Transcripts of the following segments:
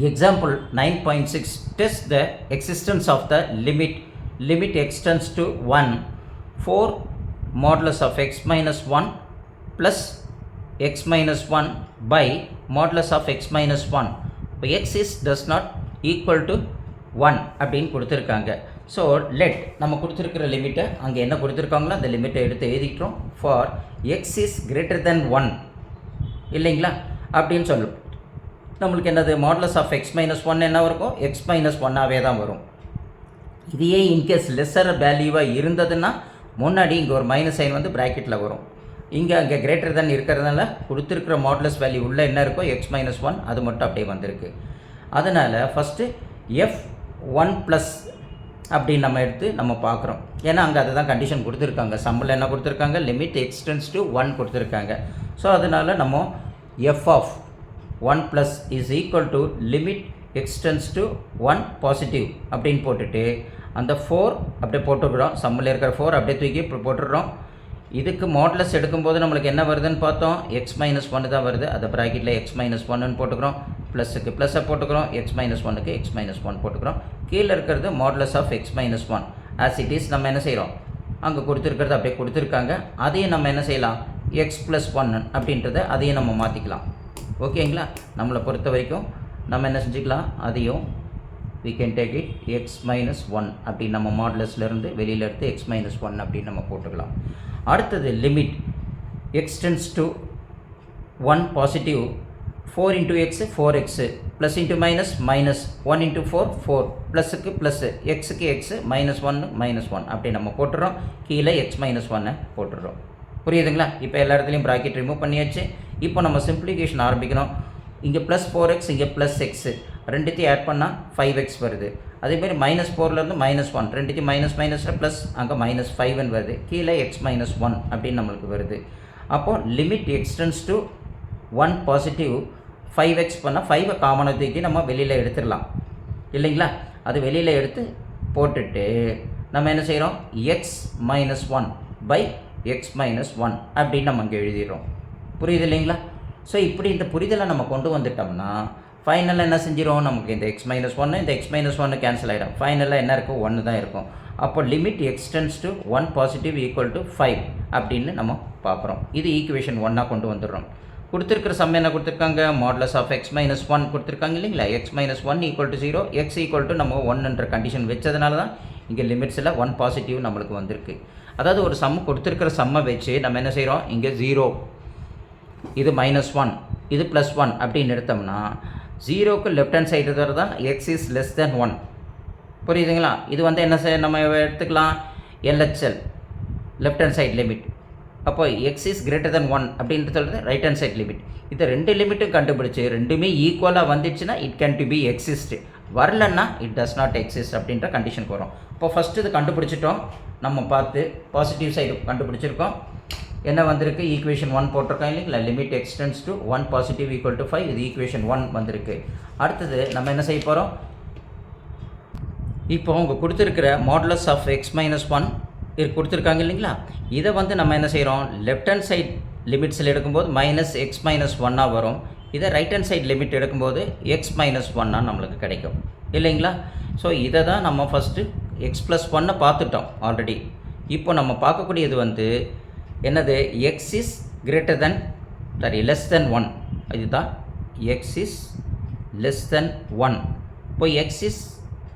Example 9.6 test the existence of the limit extends to 1 4 modulus of x minus 1 plus x minus 1 by modulus of x minus 1. இப்போ x is does not equal to 1 அப்படின்னு கொடுத்துருக்காங்க. So let நம்ம கொடுத்துருக்கிற லிமிட்டை அங்கே என்ன கொடுத்துருக்காங்களோ அந்த லிமிட்டை எடுத்து எழுதிக்கிறோம். For X is greater than 1 இல்லைங்களா அப்படின்னு சொல்லும். நம்மளுக்கு என்னது மாடுலஸ் ஆஃப் எக்ஸ் மைனஸ் 1 என்ன இருக்கும், எக்ஸ் மைனஸ் 1ஆகவே தான் வரும். இதையே இன்கேஸ் லெஸ்ஸர் வேல்யூவாக இருந்ததுன்னா முன்னாடி இங்கே ஒரு மைனஸ் சைன் வந்து ப்ராக்கெட்டில் வரும். அங்கே கிரேட்டர் தென் இருக்கிறதுனால கொடுத்துருக்கிற மாடுலஸ் வேல்யூ உள்ளே என்ன இருக்கோ எக்ஸ் மைனஸ் 1 அது மட்டும் அப்படியே வந்திருக்கு. அதனால் ஃபஸ்ட்டு f1+ அப்படின்னு நம்ம எடுத்து நம்ம பார்க்குறோம். ஏன்னா அங்கே அதை தான் கண்டிஷன் கொடுத்துருக்காங்க. சம்மில் என்ன கொடுத்துருக்காங்க, லிமிட் எக்ஸ்டென்ஸ் டு 1 கொடுத்துருக்காங்க. ஸோ அதனால் நம்ம f(1+ is equal to limit extends to 1 positive அப்படின்னு போட்டுட்டு அந்த 4 அப்படியே போட்டுக்கிறோம். சம்மில் இருக்கிற 4 அப்படியே தூக்கி இப்போ போட்டுடுறோம். இதுக்கு மாடுலஸ் எடுக்கும்போது நம்மளுக்கு என்ன வருதுன்னு பார்த்தோம், எக்ஸ் மைனஸ் 1 தான் வருது. அதை ப்ராக்கெட்டில் எக்ஸ் மைனஸ் 1ன்னு போட்டுக்கிறோம். ப்ளஸுக்கு ப்ளஸ்ஸை போட்டுக்கிறோம், எக்ஸ் மைனஸ் 1க்கு எக்ஸ் மைனஸ் 1 போட்டுக்கிறோம். கீழே இருக்கிறது modulus of x minus 1 as it is நம்ம என்ன செய்கிறோம், அங்கே கொடுத்துருக்கிறது அப்படியே கொடுத்துருக்காங்க. அதையும் நம்ம என்ன செய்யலாம், எக்ஸ் ப்ளஸ் 1 அப்படின்றத அதையும் நம்ம மாற்றிக்கலாம். ஓகேங்களா, நம்மளை பொறுத்த வரைக்கும் நம்ம என்ன செஞ்சுக்கலாம், அதையும் we can take it x minus 1 அப்படி நம்ம மாடுலஸ்லேருந்து வெளியில் எடுத்து x minus 1 அப்படின்னு நம்ம போட்டுக்கலாம். அடுத்தது limit extends to 1 positive 4 into x 4x plus into minus minus 1 into 4 4 ப்ளஸுக்கு ப்ளஸ்ஸு எக்ஸுக்கு எக்ஸு மைனஸ் 1 மைனஸ் 1 அப்படி நம்ம போட்டுறோம். கீழே x minus 1 போட்டுடுறோம். புரியுதுங்களா? இப்போ எல்லா இடத்துலையும் ப்ராக்கெட் ரிமூவ் பண்ணியாச்சு. இப்போ நம்ம சிம்பிளிஃபிகேஷன் ஆரம்பிக்கணும். இங்கே ப்ளஸ் 4x இங்கே ப்ளஸ் எக்ஸு ரெண்டுத்தையும் ஆட் பண்ணால் 5x வருது. அதேமாதிரி மைனஸ் 4லேருந்து மைனஸ் 1 ரெண்டுத்தையும் மைனஸ் மைனஸில் ப்ளஸ் அங்கே மைனஸ் 5ன்னு வருது. கீழே x minus 1 அப்படின்னு நம்மளுக்கு வருது. அப்போது limit extends to 1 positive 5x பண்ணால் 5 காமனை தூக்கி நம்ம வெளியில் எடுத்துடலாம் இல்லைங்களா. அது வெளியில் எடுத்து போட்டுட்டு நம்ம என்ன செய்கிறோம், x minus 1 by x minus 1 அப்படின்னு நம்ம இங்கே எழுதிடுறோம். புரியுது இல்லைங்களா? ஸோ இப்படி இந்த புரிதலை நம்ம கொண்டு வந்துட்டோம்னா ஃபைனலாக என்ன செஞ்சிடும், நமக்கு இந்த எக்ஸ் மைனஸ் 1 இந்த எக்ஸ் மைனஸ் 1 கேன்சல் ஆகிடும். ஃபைனலாக என்ன இருக்கும், 1 தான் இருக்கும். அப்போ limit extends to 1 positive equal to 5 அப்படின்னு நம்ம பார்க்குறோம். இது ஈக்குவேஷன் 1ஆக கொண்டு வந்துடுறோம். கொடுத்துருக்கிற சம் என்ன கொடுத்துருக்காங்க, மாடுலஸ் ஆஃப் எக்ஸ் மைனஸ் 1 கொடுத்துருக்காங்க இல்லைங்களா. X minus 1 equal to 0, X equal to நம்ம 1ன்ற கண்டிஷன் வச்சதுனால தான் இங்கே லிமிட்ஸில் 1 பாசிட்டிவ் நம்மளுக்கு வந்திருக்கு. அதாவது ஒரு சம் கொடுத்துருக்கிற சம்மை வச்சு நம்ம என்ன செய்கிறோம், இங்கே 0 இது மைனஸ் 1 இது ப்ளஸ் 1 அப்படின்னு எடுத்தோம்னா 0க்கு லெஃப்ட் ஹேண்ட் சைடு இருக்கிறது தான் எக்ஸ் இஸ் லெஸ் தென் 1. புரியுதுங்களா? இது வந்து என்ன நம்ம எடுத்துக்கலாம், எல்ஹெச்எல் லெஃப்ட் ஹேண்ட் சைட் லிமிட். அப்போ எக்ஸ் இஸ் கிரேட்டர் தென் 1 அப்படின்றது சொல்கிறது ரைட் ஹேண்ட் சைட் லிமிட். இது ரெண்டு லிமிட்டும் கண்டுபிடிச்சி ரெண்டுமே ஈக்குவலாக வந்துச்சுன்னா it can to be exist, வரலன்னா இட் டஸ் நாட் எக்ஸிஸ்ட் அப்படின்ற கண்டிஷனுக்கு வரும். இப்போ ஃபஸ்ட்டு இது கண்டுபிடிச்சிட்டோம், நம்ம பார்த்து பாசிட்டிவ் சைடு கண்டுபிடிச்சிருக்கோம். என்ன வந்திருக்கு, ஈக்குவேஷன் 1 போட்டிருக்கோம் இல்லைங்களா. Limit extends to 1 positive equal to 5 இது ஈக்குவேஷன் 1 வந்திருக்கு. அடுத்தது நம்ம என்ன செய்ய போகிறோம், இப்போ அவங்க கொடுத்துருக்கிற மாடுலஸ் ஆஃப் எக்ஸ் மைனஸ் 1 இது கொடுத்துருக்காங்க இல்லைங்களா. இதை வந்து நம்ம என்ன செய்கிறோம், லெஃப்ட் ஹேண்ட் சைட் லிமிட்ஸில் எடுக்கும்போது மைனஸ் எக்ஸ் மைனஸ் 1ஆக வரும். இதை ரைட் ஹேண்ட் சைட் லிமிட் எடுக்கும்போது எக்ஸ் மைனஸ் 1ஆக நம்மளுக்கு கிடைக்கும் இல்லைங்களா. ஸோ இதை தான் நம்ம ஃபஸ்ட்டு எக்ஸ் ப்ளஸ் 1 பார்த்துட்டோம் ஆல்ரெடி. இப்போ நம்ம பார்க்கக்கூடியது வந்து என்னது, X is greater than less than 1. இதுதான் எக்ஸ் இஸ் லெஸ் தென் 1. இப்போ எக்ஸ் இஸ்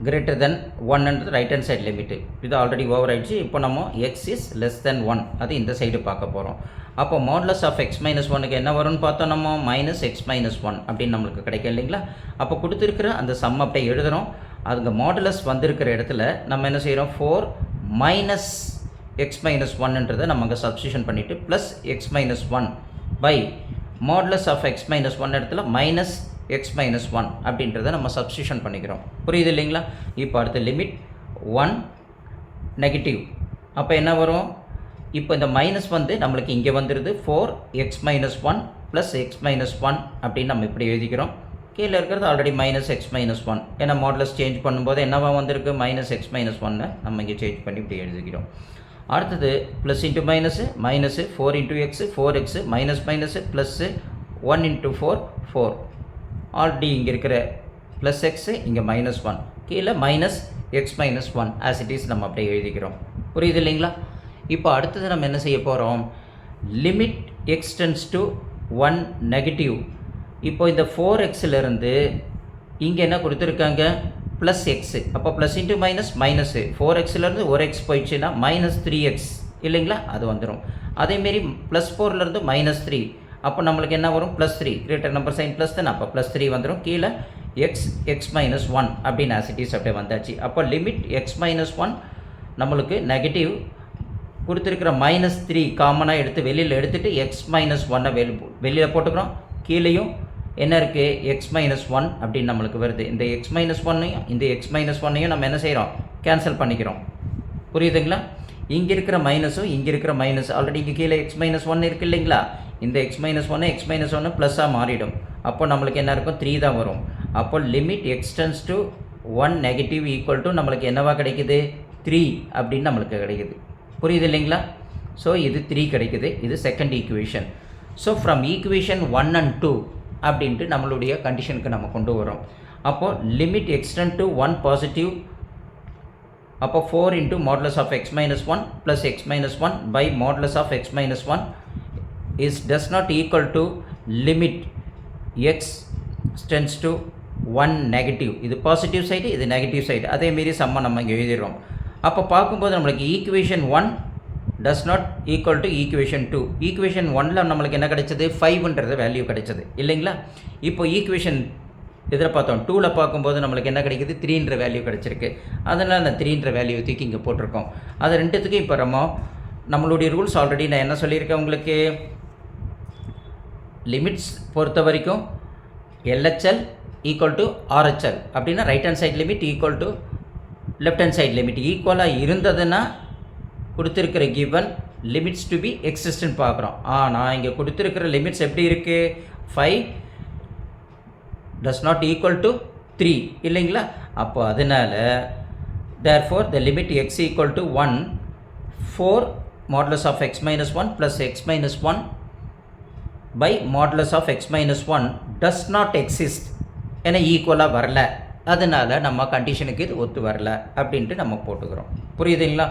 கிரேட்டர் தென் 1ன்றது ரைட் ஹேண்ட் சைட் லிமிட்டு. இது ஆல்ரெடி ஓவர் ஆகிடுச்சு. இப்போ நம்ம எக்ஸ் இஸ் லெஸ் தென் 1 அது இந்த சைடு பார்க்க போகிறோம். அப்போ மாடுலஸ் ஆஃப் எக்ஸ் மைனஸ் 1க்கு என்ன வரும்னு பார்த்தோம், நம்ம மைனஸ் எக்ஸ் மைனஸ் 1 அப்படின்னு நம்மளுக்கு கிடைக்கும் இல்லைங்களா. அப்போ கொடுத்துருக்கிற அந்த சம் அப்படியே எழுதுகிறோம். அதுங்க மாடுலஸ் வந்திருக்கிற இடத்துல நம்ம என்ன செய்கிறோம், 4 மைனஸ் எக்ஸ் மைனஸ் 1ன்றதை நம்ம அங்கே சப்ஸ்டியூஷன் பண்ணிவிட்டு plus x minus 1 by modulus of x minus 1 இடத்துல மைனஸ் எக்ஸ் மைனஸ் 1 அப்படின்றத நம்ம சப்ஸ்டியூஷன் பண்ணிக்கிறோம். புரியுது இல்லைங்களா. இப்போ அடுத்த லிமிட் 1 நெகட்டிவ். அப்போ என்ன வரும், இப்போ இந்த மைனஸ் வந்து நம்மளுக்கு இங்கே வந்துடுது 4 X minus 1 plus x minus 1 அப்படின்னு நம்ம இப்படி எழுதிக்கிறோம். கீழே இருக்கிறது ஆல்ரெடி மைனஸ் எக்ஸ் மைனஸ் 1. ஏன்னா மாடுலஸ் சேஞ்ச் பண்ணும்போது என்னவா வந்திருக்கு, மைனஸ் எக்ஸ் மைனஸ் 1 நம்ம இங்கே சேஞ்ச் பண்ணி இப்படி எழுதிக்கிறோம். அடுத்தது plus into minus 4 into x 4x minus minus plus 1 into 4 4 already இங்கே இருக்கிற ப்ளஸ் எக்ஸு இங்கே -1 கீழே -x - 1 ஆஸ் இட் இஸ் நம்ம அப்படியே எழுதிக்கிறோம். புரியுது இல்லைங்களா? இப்போ அடுத்தது நம்ம என்ன செய்ய போகிறோம், limit x tends to 1 negative. இப்போ இந்த 4xலேருந்து இங்கே என்ன கொடுத்துருக்காங்க, ப்ளஸ் எக்ஸு. அப்போ ப்ளஸ் இன்ட்டு மைனஸு 4xலேருந்து ஒரு எக்ஸ் போயிடுச்சுன்னா -3x இல்லைங்களா, அது வந்துடும். அதேமாரி ப்ளஸ் 4லேருந்து -3, அப்போ நம்மளுக்கு என்ன வரும், +3 கிரேட்டர் நம்பர் சைன் ப்ளஸ் தானே, அப்போ +3 வந்துடும். கீழே x - 1 அப்படின்னு ஆசிட்டிஸ் அப்படியே வந்தாச்சு. அப்போ லிமிட் x - 1 நம்மளுக்கு நெகட்டிவ் கொடுத்துருக்கிற -3 காமனாக எடுத்து வெளியில் எடுத்துகிட்டு x - 1 வெளியில் போட்டுக்கிறோம். கீழேயும் என்ன இருக்குது, x - 1 அப்படின்னு நம்மளுக்கு வருது. இந்த x - 1ஐயும் இந்த x - 1ஐயும் நம்ம என்ன செய்கிறோம், கேன்சல் பண்ணிக்கிறோம். புரியுதுங்களா? இங்கே இருக்கிற மைனஸும் இங்கே இருக்கிற மைனஸ், ஆல்ரெடி இங்கே கீழே x - 1 இருக்குது இல்லைங்களா, இந்த x - 1 x - 1 ப்ளஸ்ஸாக மாறிடும். அப்போ நம்மளுக்கு என்ன இருக்கும், 3 தான் வரும். அப்போ limit x tends to 1 negative equal to நம்மளுக்கு என்னவா கிடைக்குது, 3 அப்படின்னு நம்மளுக்கு கிடைக்குது. புரியுது இல்லைங்களா? ஸோ இது 3 கிடைக்குது. இது second equation. So from equation 1 and 2 அப்படின்ட்டு நம்மளுடைய கண்டிஷனுக்கு நம்ம கொண்டு வரோம். அப்போது லிமிட் எக்ஸ்டெண்ட் டு 1 பாசிட்டிவ், அப்போ 4 into modulus of x - 1 plus x - 1 by modulus of x - 1 is does not equal to limit x tends to 1 negative. இது பாசிட்டிவ் சைடு, இது நெகட்டிவ் சைடு. அதேமாரி சம்மை நம்ம இங்கே எழுதிடுறோம். அப்போ பார்க்கும்போது நம்மளுக்கு equation 1 does not equal to equation 2. Equation 1ல் நம்மளுக்கு என்ன கிடைச்சது, 5ன்றது வேல்யூ கிடைச்சது இல்லைங்களா. இப்போ ஈக்குவேஷன் இதில் பார்த்தோம் 2ல் பார்க்கும்போது நம்மளுக்கு என்ன கிடைக்குது, 3ன்ற வேல்யூ கிடச்சிருக்கு. அதனால் அந்த 3ன்ற வேல்யூ தூக்கி இங்கே போட்டிருக்கோம். அது ரெண்டுத்துக்கும் இப்போ நம்மளுடைய ரூல்ஸ் ஆல்ரெடி நான் என்ன சொல்லியிருக்கேன் உங்களுக்கு, லிமிட்ஸ் பொறுத்த வரைக்கும் LHL ஈக்குவல் டு RHL அப்படின்னா right hand side limit equal to left hand side limit ஈக்குவலாக இருந்ததுன்னா கொடுத்துருக்கிற given limits to be existent பார்க்குறோம். ஆனால் இங்கே கொடுத்துருக்கிற லிமிட்ஸ் எப்படி இருக்குது, 5 does not equal to 3 இல்லைங்களா. அப்போ அதனால் therefore the limit x equal to 1 4 modulus of x minus 1 plus x minus 1 by modulus of x minus 1 does not exist என ஈக்குவலாக வரல. அதனால் நம்ம கண்டிஷனுக்கு இது ஒத்து வரல அப்படின்ட்டு நம்ம போட்டுக்கிறோம். புரியுதுங்களா?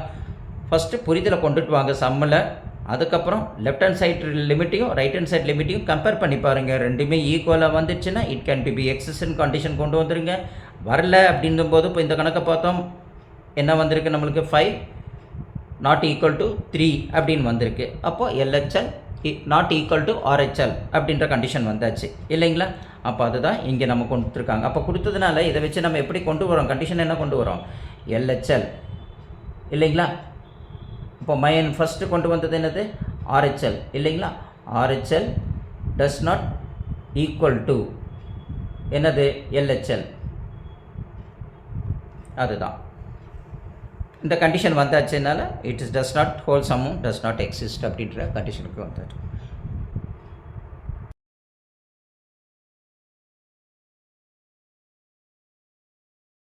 ஃபஸ்ட்டு புரிதலை கொண்டுட்டு வாங்க சம்மில். அதுக்கப்புறம் லெஃப்ட் ஹேண்ட் சைட் லிமிட்டையும் ரைட் ஹேண்ட் சைட் லிமிட்டையும் கம்பேர் பண்ணி பாருங்கள். ரெண்டுமே ஈக்குவலாக வந்துச்சுன்னா it can be existent condition கொண்டு வந்துருங்க. வரல அப்படிங்கும்போது இப்போ இந்த கணக்கை பார்த்தோம், என்ன வந்திருக்கு நம்மளுக்கு, 5 நாட் ஈக்குவல் டு 3 அப்படின்னு வந்திருக்கு. அப்போது LHL not equal to RHL அப்படின்ற கண்டிஷன் வந்தாச்சு இல்லைங்களா. அப்போ அதுதான் இங்கே நம்ம கொடுத்துருக்காங்க. அப்போ கொடுத்ததுனால இதை வச்சு நம்ம எப்படி கொண்டு வரோம், கண்டிஷன் என்ன கொண்டு வரோம், LHL இல்லைங்களா. இப்போ ஃபஸ்ட்டு கொண்டு வந்தது என்னது, RHL இல்லைங்களா. RHL does not equal to என்னது, LHL. அதுதான் இந்த கண்டிஷன் வந்தாச்சுனால it is does not whole சம்மும் டஸ் நாட் எக்ஸிஸ்ட் அப்படின்ற கண்டிஷனுக்கு வந்தாச்சு.